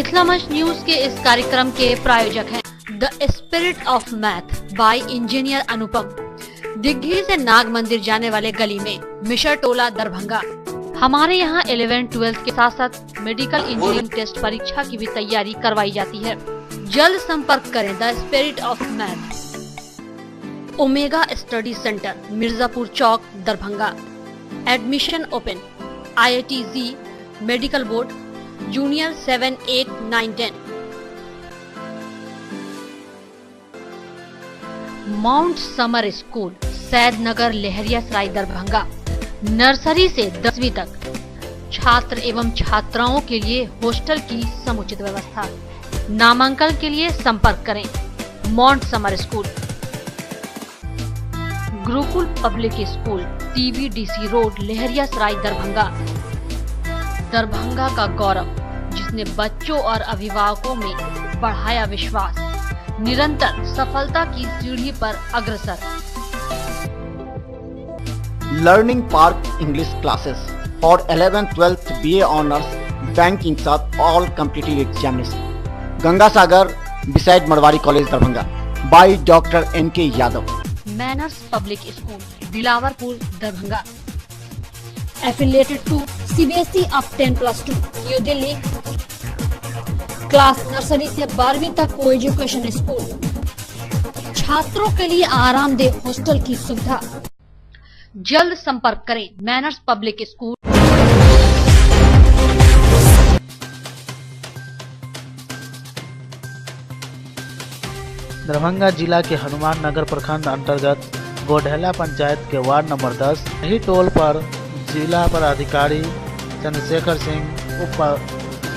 मिथिला मंच न्यूज के इस कार्यक्रम के प्रायोजक हैं the spirit of math by engineer Anupam, Dighi से नाग मंदिर जाने वाले गली में, मिशर टोला, दरभंगा। हमारे यहाँ 11-12 के साथ साथ मेडिकल इंजीनियरिंग टेस्ट परीक्षा की भी तैयारी करवाई जाती है। जल्द संपर्क करें the spirit of math. Omega study centre, Mirzapur Chowk, Darbhanga. Admission open. IIT JEE, medical board, junior 7, 8, 9, 10। Mount summer school, Said Nagar, Laheriasarai, Darbhanga. Nursery से 10वीं तक छात्र एवं छात्राओं के लिए हॉस्टल की समुचित व्यवस्था। नामांकन के लिए संपर्क करें mount summer school. Gurukul public school, TVDC road, Laheriasarai, Darbhanga. Darbhanga का गौरव, जिसने बच्चों और अभिभावकों में बढ़ाया विश्वास, निरंतर सफलता की सीढ़ी पर अग्रसर। Learning Park English classes for 11th 12th BA Honors, Banking Sat, all competitive examination. Ganga Sagar beside Marwari College, Darbhanga, by Dr. N.K. Yadav. Manners Public School, Dilawarpur, Darbhanga. Affiliated to CBSE of 10+2, New Delhi. Class nursery से 12वीं तक को education school. छात्रों के लिए आरामदेह hostel की सुविधा। जल्द संपर्क करें मैनर्स पब्लिक स्कूल। दरभंगा जिला के हनुमान नगर प्रखंड अंतर्गत गोढ़ेला पंचायत के वार्ड नंबर 10 यही टोल पर जिला पदाधिकारी चंद्रशेखर सिंह, उप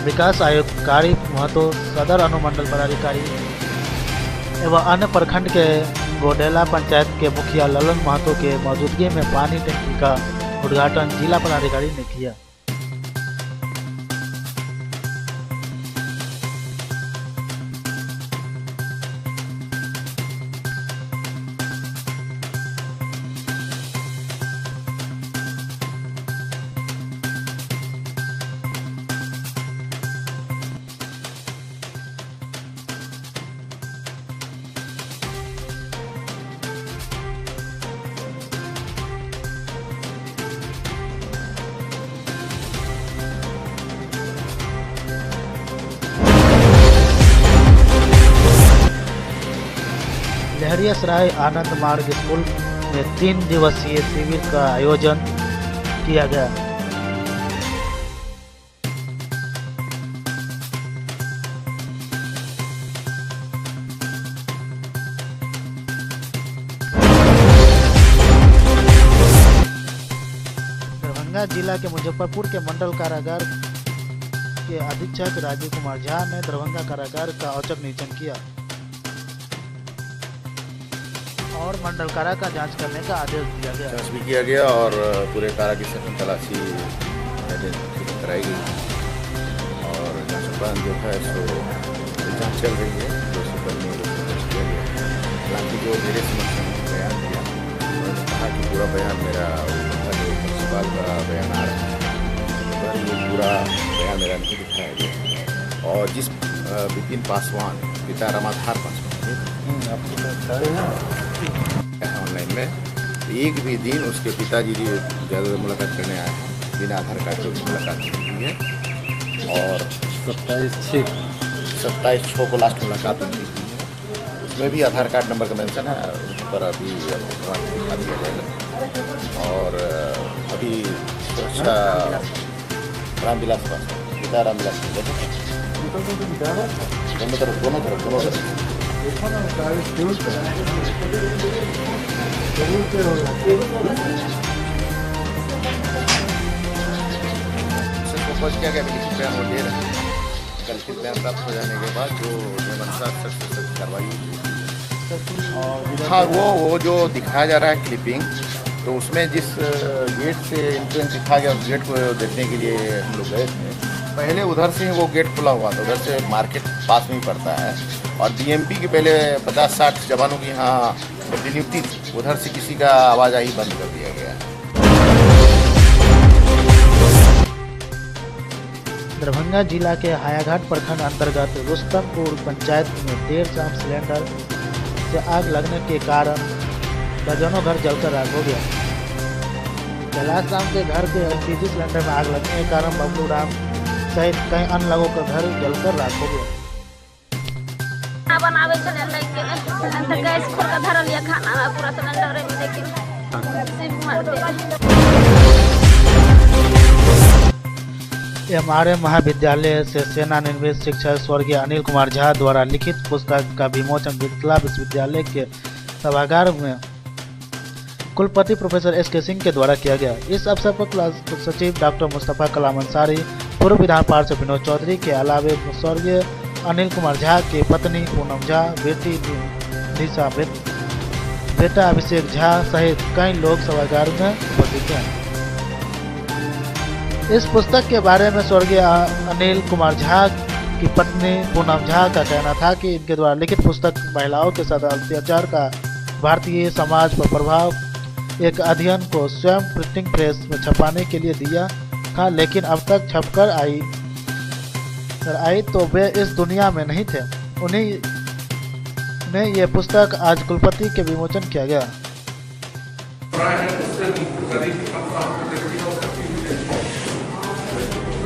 विकास आयुक्त कारी महतो, सदर अनुमंडल पदाधिकारी एवं अन्य प्रखंड के गोढ़ेला पंचायत के मुखिया ललन महतो के मौजूदगी में पानी टंकी का उद्घाटन जिला पदाधिकारी ने किया। लहरियासराय आनंद मार्ग स्कूल में 3 दिवसीय शिविर का आयोजन किया गया। दरभंगा जिला के मुजफ्फरपुर के मंडल कारागार के अधीक्षक राजीव कुमार झा ने दरभंगा कारागार का औचक निरीक्षण किया और मंडल कारा का जांच करने का आदेश दिया गया। जांच भी किया गया और पूरे कारा की सघन तलाशी कराई गई और जांच उपरांत जो है सो जांच चल रही है। हालांकि जो मेरे समक्ष बयान दिया उन्होंने कहा कि पूरा बयान मेरा प्रिंसिपल का बयान आ रहा है, पर ये पूरा बयान मेरा नहीं दिखाया गया। और जिस विपिन पासवान, पिता रामाधार पासवान ऑनलाइन में एक भी दिन उसके पिताजी ज़्यादा मुलाकात करने आए हैं बिना आधार कार्ड के मुलाकात की है। और 27/6 को लास्ट मुलाकात उनकी की है। उसमें भी आधार कार्ड नंबर का मेंशन है, उस पर अभी दिखा दिया जाएगा। और अभी सुरक्षा रामविलास पासवान, पिता रामविलास दोनों तरफ किया गया। लिखित बयान वो दे रहे हैं। कल लिखित बयान प्राप्त हो जाने के बाद जो कार्रवाई हाँ वो जो दिखाया जा रहा है क्लिपिंग, तो उसमें जिस गेट से इंट्रेंस दिखाया गया उस गेट को देखने के लिए हम लोग गए थे। पहले उधर से ही वो गेट खुला हुआ था, उधर से मार्केट पास में ही पड़ता है और DMP के पहले 50-60 जवानों की यहाँ नियुक्ति थी, उधर से किसी का आवाजाही बंद कर दिया गया। दरभंगा जिला के हायाघाट प्रखंड अंतर्गत रुस्तमपुर पंचायत में देर शाम सिलेंडर से आग लगने के कारण दर्जनों घर जलकर राख हो गया। कैलाश राम के घर के एलपीजी सिलेंडर में आग लगने के कारण बबलू राम सहित कई अन्य लोगों का घर जलकर राख हो गया। बनावे चले लेके अंदर गैस खोल के धर लिया खाना पूरा सिलेंडर में लेकिन सिर्फ मार दे। हमारे महाविद्यालय से सेवानिवृत्त शिक्षक स्वर्गीय अनिल कुमार झा द्वारा लिखित पुस्तक का विमोचन मिथिला विश्वविद्यालय के सभागार में कुलपति प्रोफेसर एस.के. सिंह के द्वारा किया गया। इस अवसर पर क्लास सचिव डॉक्टर मुस्तफा कलाम अंसारी, पूर्व विधान पार्षद विनोद चौधरी के अलावे स्वर्गीय अनिल कुमार झा की पत्नी पूनम झा, बेटी निशा, बेटा अभिषेक झा सहित कई लोग सभागार में उपस्थित हैं। इस पुस्तक के बारे में स्वर्गीय अनिल कुमार झा की पत्नी पूनम झा का कहना था कि इनके द्वारा लिखित पुस्तक महिलाओं के साथ अत्याचार का भारतीय समाज पर प्रभाव एक अध्ययन को स्वयं प्रिंटिंग प्रेस में छपाने के लिए दिया था, लेकिन अब तक छपकर आई तो वे इस दुनिया में नहीं थे। उन्हीं ने ये पुस्तक आज कुलपति के विमोचन किया गया।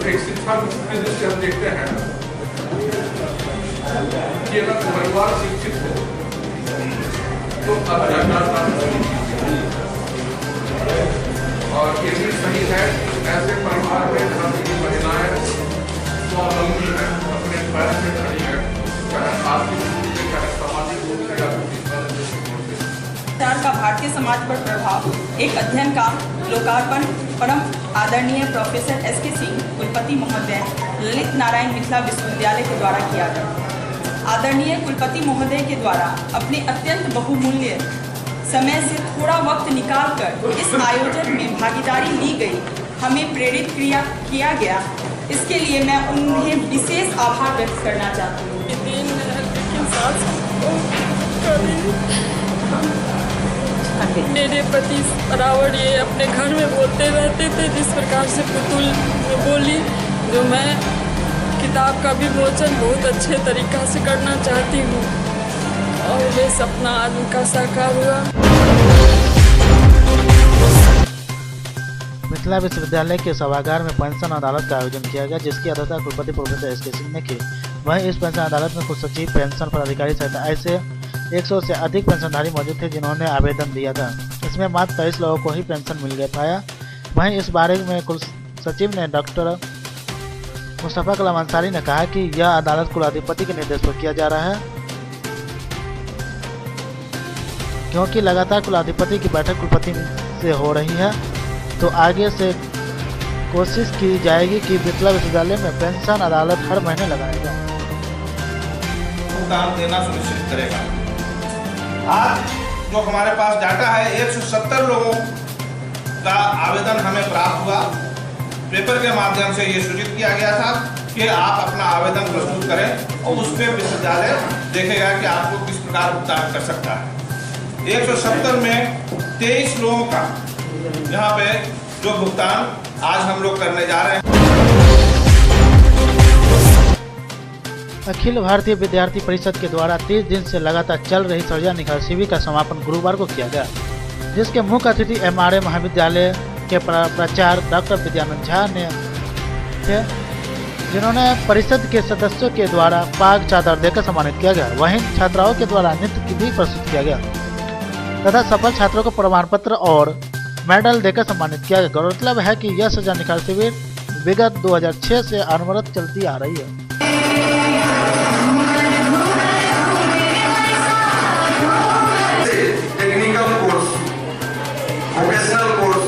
एक शिक्षा के दृष्टि हम देखते हैं कि अगर परिवार शिक्षित हो तो और ये भी सही है। ऐसे परिवार में जहाँ की महिलाएं स्वावलंबी है, अपने पैर पे खड़ी है, चाहे आर्थिक रूप से चाहे सामाजिक रूप से या का भारतीय समाज पर प्रभाव एक अध्ययन का लोकार्पण परम आदरणीय प्रोफेसर एस.के. सिंह कुलपति महोदय ललित नारायण मिथिला विश्वविद्यालय के द्वारा किया गया। आदरणीय कुलपति महोदय के द्वारा अपने अत्यंत बहुमूल्य समय से थोड़ा वक्त निकालकर इस आयोजन में भागीदारी ली गई, हमें प्रेरित किया गया। इसके लिए मैं उन्हें विशेष आभार व्यक्त करना चाहती हूँ। मेरे पति रावण ये अपने घर में बोलते रहते थे, जिस प्रकार से पुतुल में बोली, जो मैं किताब का विमोचन बहुत अच्छे तरीक़ा से करना चाहती हूँ और ये सपना आज उनका साकार हुआ। मिथिला विश्वविद्यालय के सभागार में पेंशन अदालत का आयोजन किया गया, जिसकी अध्यक्षता कुलपति प्रोफेसर एस.के. सिंह ने की। वहीं इस पेंशन अदालत में कुछ सचिव, पेंशन पदाधिकारी सहित ऐसे 100 से अधिक पेंशनधारी मौजूद थे जिन्होंने आवेदन दिया था। इसमें मात्र 23 लोगों को ही पेंशन मिल गया पाया। वहीं इस बारे में कुल सचिव ने डॉक्टर मुस्तफा कलाम अंसारी ने कहा कि यह अदालत कुलाधिपति के निर्देश पर किया जा रहा है, क्योंकि लगातार कुलाधिपति की बैठक कुलपति से हो रही है, तो आगे से कोशिश की जाएगी कि मिथिला विश्वविद्यालय में पेंशन अदालत हर महीने लगाएगा। काम देना सुनिश्चित करेगा। आज जो हमारे पास डाटा है 170 लोगों का आवेदन हमें प्राप्त हुआ। पेपर के माध्यम से ये सूचित किया गया था कि आप अपना आवेदन प्रस्तुत करें और उस पर विश्वविद्यालय देखेगा कि आपको किस प्रकार भुगतान कर सकता है। 170 में 23 लोगों का यहाँ पे जो भुगतान आज हम लोग करने जा रहे हैं। अखिल भारतीय विद्यार्थी परिषद के द्वारा 30 दिन से लगातार चल रही सर्वजन निकाय शिविर का समापन गुरुवार को किया गया, जिसके मुख्य अतिथि हमारे महाविद्यालय के प्राचार्य डॉक्टर विद्यानंद झा ने थे, जिन्होंने परिषद के सदस्यों के द्वारा पाग चादर देकर सम्मानित किया गया। वहीं छात्राओं के द्वारा नृत्य की भी प्रस्तुत किया गया तथा सफल छात्रों को प्रमाण पत्र और मेडल देकर सम्मानित किया गया। गौरतलब है कि यह सर्वजन निकाय शिविर विगत 2006 से अनवरत चलती आ रही है। टेक्निकल कोर्स, वोकेशनल कोर्स,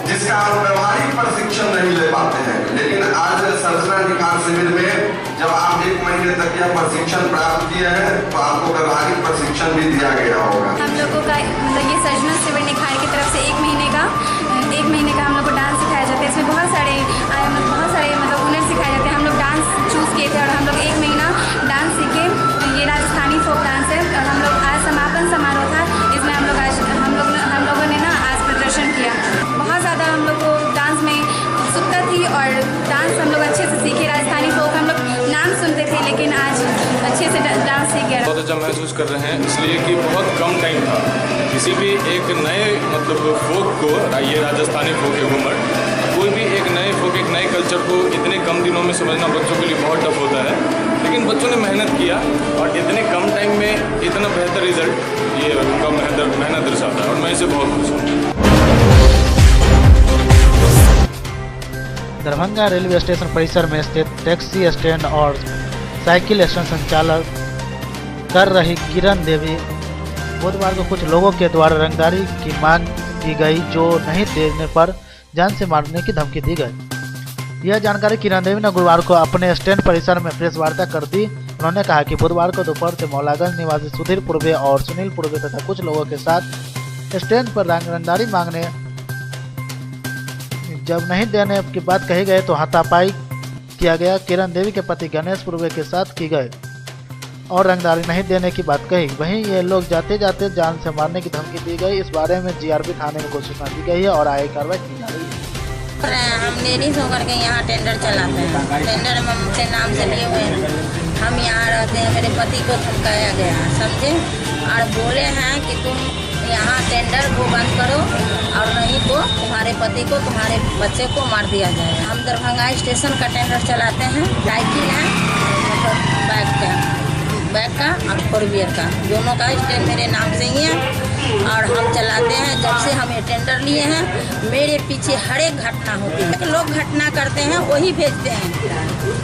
जिसका आप व्यवहारिक प्रशिक्षण नहीं ले पाते हैं, लेकिन आज सर्वजन निकाय शिविर में जब आप 1 महीने तक यह प्रशिक्षण प्राप्त किए हैं तो आपको व्यवहारिक प्रशिक्षण भी दिया गया होगा। हम लोगों का मतलब ये सर्वजन शिविर निकाय की तरफ से 1 महीने का हम लोग को डांस सिखाया जाता है। इसमें बहुत सारे मतलब हुनर सिखाए जाते हैं। हम लोग डांस चूज़ किए थे और हम लोग 1 महीना डांस सीखे। ये राजस्थानी फोक डांस है और हम लोग आज समापन समारोह था, इसमें हम लोगों ने ना आज प्रदर्शन किया। बहुत ज़्यादा हम लोग को डांस में उत्सुकता थी और डांस हम लोग अच्छे से सीखे। बहुत अच्छा महसूस कर रहे हैं, इसलिए कि बहुत कम टाइम था। किसी भी एक नए मतलब फोक को, ये राजस्थानी फोक है घूमर, कोई भी एक नए फोक, एक नए कल्चर को इतने कम दिनों में समझना बच्चों के लिए बहुत टफ होता है। लेकिन बच्चों ने मेहनत किया और इतने कम टाइम में इतना बेहतर रिजल्ट ये उनका मेहनत दर्शाता है और मैं इसे बहुत खुश हूँ। दरभंगा रेलवे स्टेशन परिसर में स्थित टैक्सी स्टैंड और साइकिल स्टैंड संचालक कर रही किरण देवी बुधवार को कुछ लोगों के द्वारा रंगदारी की मांग की गई, जो नहीं देने पर जान से मारने की धमकी दी गई। यह जानकारी किरण देवी ने गुरुवार को अपने स्टैंड परिसर में प्रेस वार्ता कर दी। उन्होंने कहा कि बुधवार को दोपहर से मौलागंज निवासी सुधीर पूर्वे और सुनील पूर्वे तथा कुछ लोगों के साथ स्टैंड पर रंगदारी मांगने जब नहीं देने की बात कही गई तो हाथापाई किया गया। किरण देवी के पति गणेश पूर्वे के साथ की गए और रंगदारी नहीं देने की बात कही। वहीं ये लोग जाते जाते जान से मारने की धमकी दी गई। इस बारे में जीआरपी थाने में सूचना दी गई है और आगे कार्रवाई की जा रही है। हम लेडीज होकर के यहाँ टेंडर चलाते हैं, टेंडर हम अपने नाम से लिए हुए हैं। हम यहाँ रहते हैं, मेरे पति को धमकाया गया, समझे, और बोले हैं कि तुम यहाँ टेंडर को बंद करो और नहीं तो तुम्हारे पति को, तुम्हारे बच्चे को मार दिया जाएगा। हम दरभंगा स्टेशन का टेंडर चलाते हैं, साइकिल है, बैग का और 4 व्हीलर का, दोनों का स्टैंड मेरे नाम से ही है और हम चलाते हैं। जब से हम ये टेंडर लिए हैं, मेरे पीछे हर एक घटना होती है। लोग घटना करते हैं वही भेजते हैं,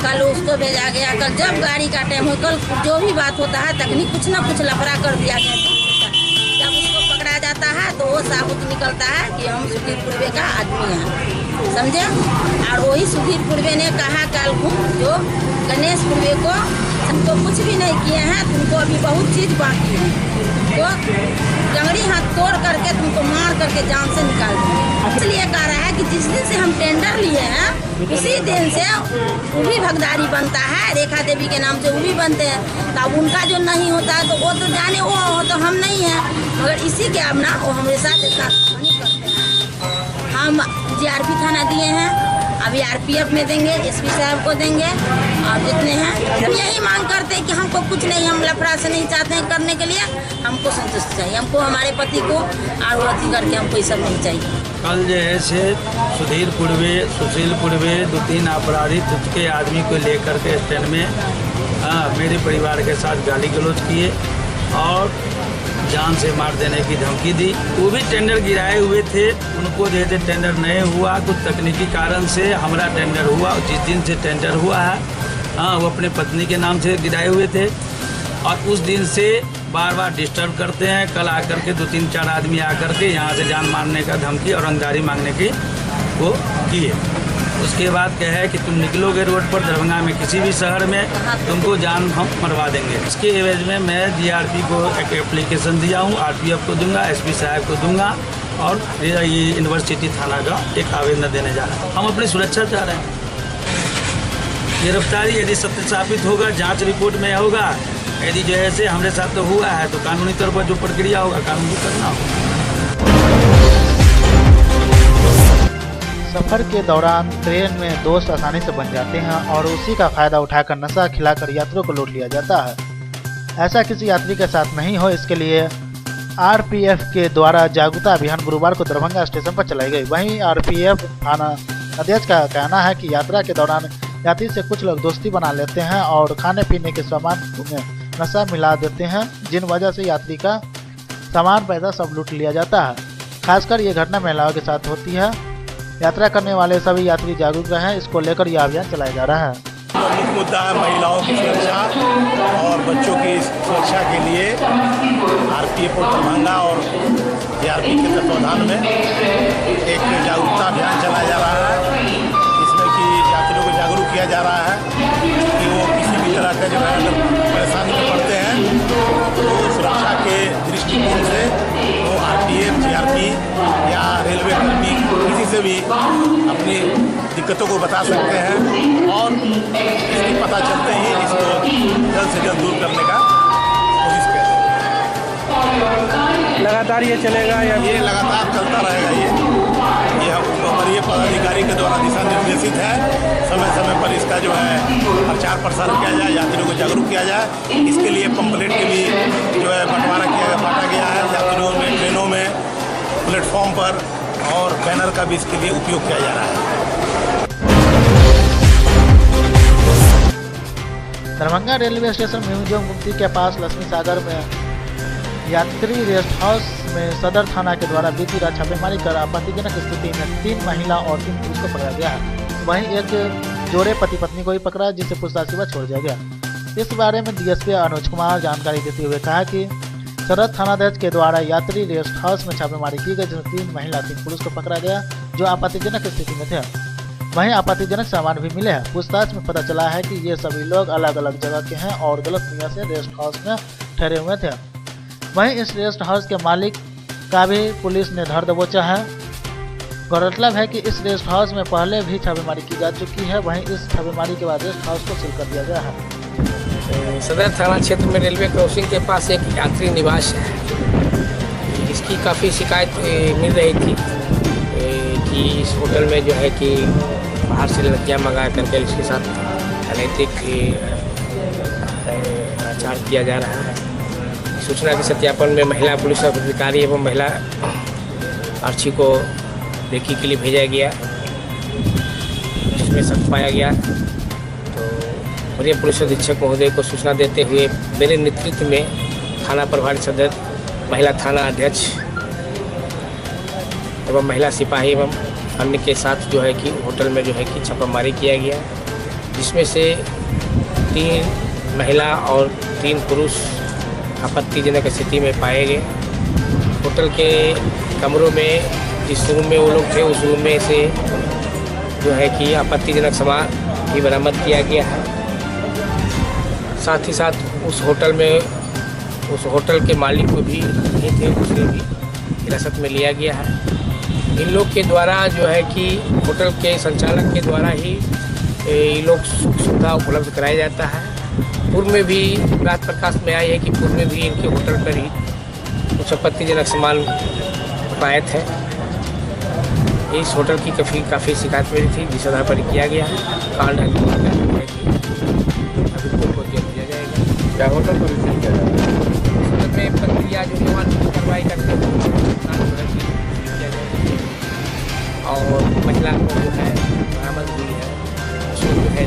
कल उसको भेजा गया, कल जब गाड़ी का टाइम हो, कल जो भी बात होता है तकनीक कुछ ना कुछ लफड़ा कर दिया गया। जब उसको पकड़ा जाता है तो वो साबुत निकलता है कि हम सुधीर पूर्वे का आदमी हैं, समझे। और वही सुधीर पूर्वे ने कहा कल को जो गणेश पूर्वे को तुमको कुछ भी नहीं किए हैं, तुमको अभी बहुत चीज़ बाकी है, तो जंगड़ी हाथ तोड़ करके तुमको मार करके जान से निकाल देंगे। इसलिए कह रहा है कि जिस दिन से हम टेंडर लिए हैं उसी दिन से वो भी भगदारी बनता है, रेखा देवी के नाम से वो भी बनते हैं। तब उनका जो नहीं होता है तो वो तो जाने, वो तो हम नहीं हैं, मगर इसी के अब ना वो हमारे साथ इतना नहीं करते हैं। हम जीआरपी थाना दिए हैं, अभी आरपीएफ में देंगे, एसपी साहब को देंगे और जितने हैं हम यही मांग करते हैं कि हमको कुछ नहीं, हम लफड़ा से नहीं चाहते हैं करने के लिए, हमको संतुष्ट चाहिए, हमको हमारे पति को और अति करके हमको ये सब नहीं चाहिए। कल जो है से सुधीर पूर्वे, सुशील पूर्वे 2-3 अपराधी खुद के आदमी को लेकर के स्टैंड में मेरे परिवार के साथ गाली गलौज किए और जान से मार देने की धमकी दी। वो भी टेंडर गिराए हुए थे, उनको जैसे टेंडर नहीं हुआ, कुछ तकनीकी कारण से हमारा टेंडर हुआ। जिस दिन से टेंडर हुआ है वो अपने पत्नी के नाम से गिराए हुए थे और उस दिन से बार बार डिस्टर्ब करते हैं। कल आकर के 2-3-4 आदमी आकर के यहाँ से जान मारने का धमकी और रंगदारी मांगने की वो किए। उसके बाद क्या है कि तुम निकलोगे रोड पर दरभंगा में किसी भी शहर में, तुमको जान हम मरवा देंगे। इसके एवज में मैं जीआरपी को एक एप्लीकेशन दिया हूँ, आरपीएफ को दूंगा, एसपी साहब को दूंगा और ये यूनिवर्सिटी थाना का एक आवेदन देने जा रहा है। हम अपनी सुरक्षा चाह रहे हैं। गिरफ्तारी यदि सत्यापित होगा, जाँच रिपोर्ट में होगा, यदि जो है से हमारे साथ तो हुआ है तो कानूनी तौर पर जो प्रक्रिया होगा कानूनी करना होगा। सफर के दौरान ट्रेन में दोस्त आसानी से बन जाते हैं और उसी का फायदा उठाकर नशा खिलाकर यात्रियों को लूट लिया जाता है। ऐसा किसी यात्री के साथ नहीं हो, इसके लिए आरपीएफ के द्वारा जागरूकता अभियान गुरुवार को दरभंगा स्टेशन पर चलाई गई। वहीं आरपीएफ थाना अध्यक्ष का कहना है कि यात्रा के दौरान यात्री से कुछ लोग दोस्ती बना लेते हैं और खाने पीने के सामान में नशा मिला देते हैं, जिन वजह से यात्री का सामान पैसा सब लूट लिया जाता है। खासकर ये घटना महिलाओं के साथ होती है। यात्रा करने वाले सभी यात्री जागरूक रहें, इसको लेकर यह अभियान चलाया जा रहा है। मुख्य मुद्दा है महिलाओं की सुरक्षा और बच्चों की सुरक्षा के लिए आरपीएफ और दरभंगा और जीआरपी के तत्वाधान में एक जागरूकता अभियान चलाया जा रहा है, जिसमें कि यात्रियों को जागरूक किया जा रहा है कि वो किसी भी तरह का जो है अगर परेशानी में पड़ते हैं तो सुरक्षा के दृष्टिकोण से वो आरपीएफ, जीआरपी या रेलवे कर्मी किसी से भी अपनी दिक्कतों को बता सकते हैं और इसकी पता चलते ही इसको जल्द से जल्द दूर करने का कोशिश करें। लगातार ये चलेगा या ये लगातार चलता रहेगा। ये पदाधिकारी के द्वारा दिशा निर्देशित है। समय समय पर इसका जो है प्रचार प्रसार किया जाए, यात्रियों को जागरूक किया जाए। इसके लिए पंपलेट के भी जो है बांटा गया है यात्रियों में, ट्रेनों में, प्लेटफॉर्म पर, और बैनर का भी इसके लिए उपयोग किया जा रहा है। दरभंगा रेलवे स्टेशन म्यूजियम गुमती के पास लक्ष्मी सागर में यात्री रेस्ट हाउस में सदर थाना के द्वारा बीती रात छापेमारी कर आपत्तिजनक स्थिति में 3 महिला और 3 पुरुष को पकड़ा गया है। वहीं एक जोड़े पति पत्नी को भी पकड़ा, जिसे पूछताछ के बाद छोड़ दिया गया। इस बारे में डीएसपी अनुज कुमार जानकारी देते हुए कहा कि सदर थानाध्यक्ष के द्वारा यात्री रेस्ट हाउस में छापेमारी की गई, जिसमें 3 महिला 3 पुरुष को पकड़ा गया जो आपत्तिजनक स्थिति में थे। वहीं आपत्तिजनक सामान भी मिले हैं। पूछताछ में पता चला है कि ये सभी लोग अलग अलग जगह के हैं और गलत नियत से रेस्ट हाउस में ठहरे हुए थे। वहीं इस रेस्ट हाउस के मालिक का भी पुलिस ने धर दबोचा है। गौरतलब है कि इस रेस्ट हाउस में पहले भी छापेमारी की जा चुकी है। वहीं इस छापेमारी के बाद रेस्ट हाउस को सील कर दिया गया है। सदर थाना क्षेत्र में रेलवे क्रॉसिंग के पास एक यात्री निवास है। इसकी काफ़ी शिकायत मिल रही थी कि इस होटल में जो है कि बाहर से लड़कियां मंगा करके इसके साथ अनैतिक आचार किया जा रहा है। सूचना के सत्यापन में महिला पुलिस अधिकारी एवं महिला आरक्षी को देखी के लिए भेजा गया, जिसमें शक पाया गया। तो वरीय पुलिस अधीक्षक महोदय को सूचना देते हुए मेरे नेतृत्व में थाना प्रभारी सदर, महिला थाना अध्यक्ष एवं महिला सिपाही एवं अन्य के साथ जो है कि होटल में जो है कि छापामारी किया गया, जिसमें से 3 महिला और 3 पुरुष आपत्तिजनक स्थिति में पाए गए। होटल के कमरों में जिस रूम में वो लोग थे, उस रूम में से जो है कि आपत्तिजनक सामान भी बरामद किया गया है। साथ ही साथ उस होटल के मालिक को भी नहीं थे, उसे भी हिरासत में लिया गया है। इन लोग के द्वारा जो है कि होटल के संचालक के द्वारा ही ये लोग सुविधा उपलब्ध कराया जाता है। पूर्व में भी बात प्रकाश में आई है कि पूर्व में भी इनके होटल पर ही कुछ आपत्तिजनक सामान पाए थे। इस होटल की काफ़ी शिकायत मिली थी, जिस आधार पर किया गया है कांड अभी को दिया जाएगा। क्या होटल पर किया जाएगा? होटल में प्रक्रिया जो कार्रवाई करते हैं और महिला को जो है बरामद हुई है, उसको जो है